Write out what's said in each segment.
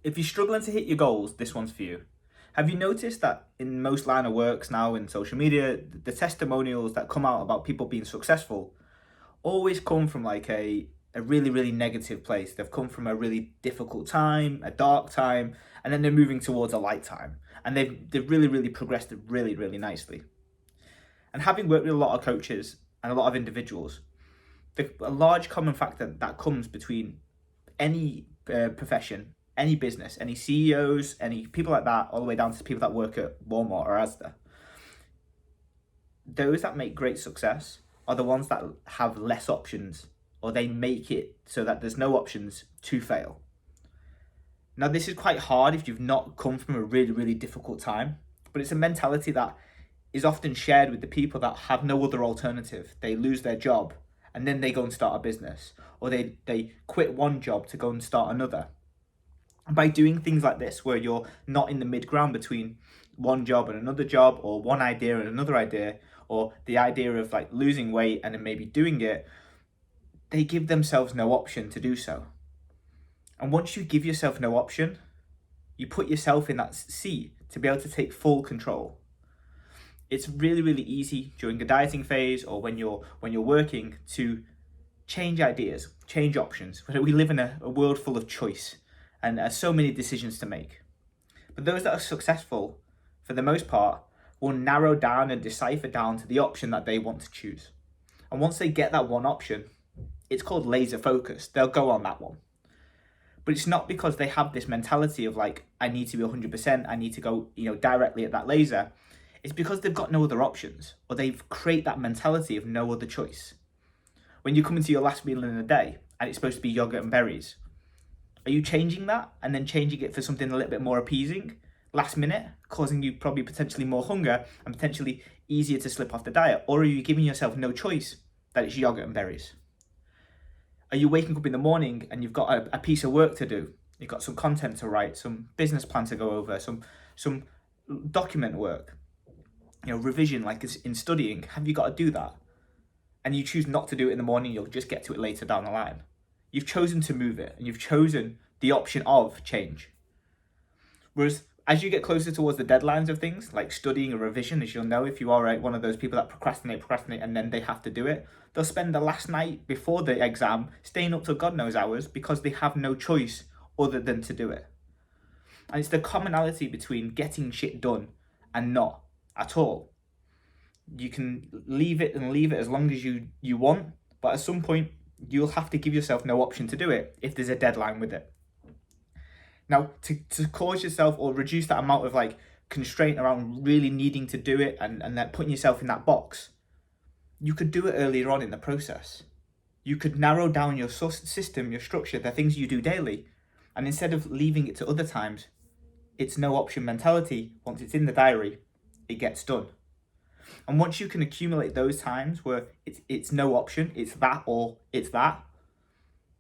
If you're struggling to hit your goals, this one's for you. Have you noticed that in most line of works now in social media, the testimonials that come out about people being successful always come from like a really, really negative place. They've come from a really difficult time, a dark time, and then they're moving towards a light time. And they've really, really progressed really, really nicely. And having worked with a lot of coaches and a lot of individuals, a large common factor that comes between any profession, any business, any CEOs, any people like that, all the way down to people that work at Walmart or Asda. Those that make great success are the ones that have less options, or they make it so that there's no options to fail. Now, this is quite hard if you've not come from a really, really difficult time, but it's a mentality that is often shared with the people that have no other alternative. They lose their job and then they go and start a business, or they quit one job to go and start another. And by doing things like this, where you're not in the mid ground between one job and another job, or one idea and another idea, or the idea of like losing weight and then maybe doing it, they give themselves no option to do so. And once you give yourself no option, you put yourself in that seat to be able to take full control. It's really, really easy during a dieting phase or when you're working to change ideas, change options. We live in a world full of choice and so many decisions to make. But those that are successful, for the most part, will narrow down and decipher down to the option that they want to choose. And once they get that one option, it's called laser focus. They'll go on that one. But it's not because they have this mentality of like, I need to be 100%, I need to go, directly at that laser. It's because they've got no other options, or they've created that mentality of no other choice. When you come into your last meal in the day and it's supposed to be yogurt and berries, are you changing that and then changing it for something a little bit more appeasing last minute, causing you probably potentially more hunger and potentially easier to slip off the diet? Or are you giving yourself no choice that it's yogurt and berries? Are you waking up in the morning and you've got a piece of work to do? You've got some content to write, some business plan to go over, some document work, revision like in studying. Have you got to do that? And you choose not to do it in the morning, you'll just get to it later down the line. You've chosen to move it, and you've chosen the option of change. Whereas as you get closer towards the deadlines of things, like studying a revision, as you'll know, if you are one of those people that procrastinate, and then they have to do it, they'll spend the last night before the exam staying up till God knows hours because they have no choice other than to do it. And it's the commonality between getting shit done and not at all. You can leave it as long as you want, but at some point you'll have to give yourself no option to do it if there's a deadline with it. Now, to cause yourself or reduce that amount of like constraint around really needing to do it and that putting yourself in that box, you could do it earlier on in the process. You could narrow down your system, your structure, the things you do daily, and instead of leaving it to other times, it's no option mentality. Once it's in the diary, it gets done. And once you can accumulate those times where it's no option, it's that or it's that,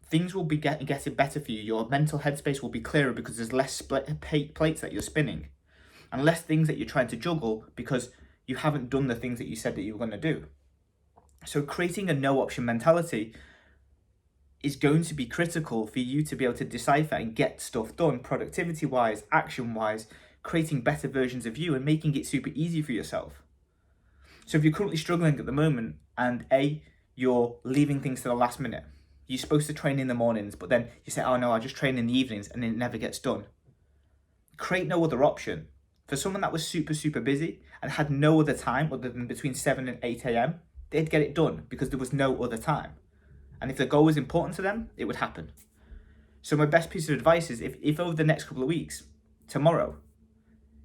things will be getting better for you. Your mental headspace will be clearer because there's less plates that you're spinning and less things that you're trying to juggle because you haven't done the things that you said that you were going to do. So creating a no option mentality is going to be critical for you to be able to decipher and get stuff done productivity wise, action wise, creating better versions of you and making it super easy for yourself. So if you're currently struggling at the moment and you're leaving things to the last minute, you're supposed to train in the mornings, but then you say, oh no, I just train in the evenings and it never gets done. Create no other option. For someone that was super, super busy and had no other time other than between 7 and 8 a.m., they'd get it done because there was no other time. And if the goal was important to them, it would happen. So my best piece of advice is if over the next couple of weeks, tomorrow,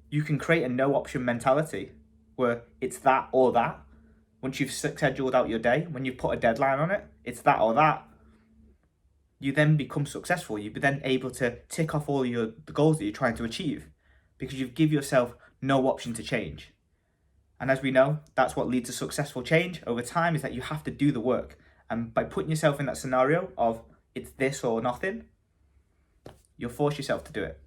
you can create a no option mentality where it's that or that. Once you've scheduled out your day, when you've put a deadline on it, it's that or that. You then become successful. You're then able to tick off all the goals that you're trying to achieve because you've given yourself no option to change. And as we know, that's what leads to successful change over time, is that you have to do the work. And by putting yourself in that scenario of it's this or nothing, you'll force yourself to do it.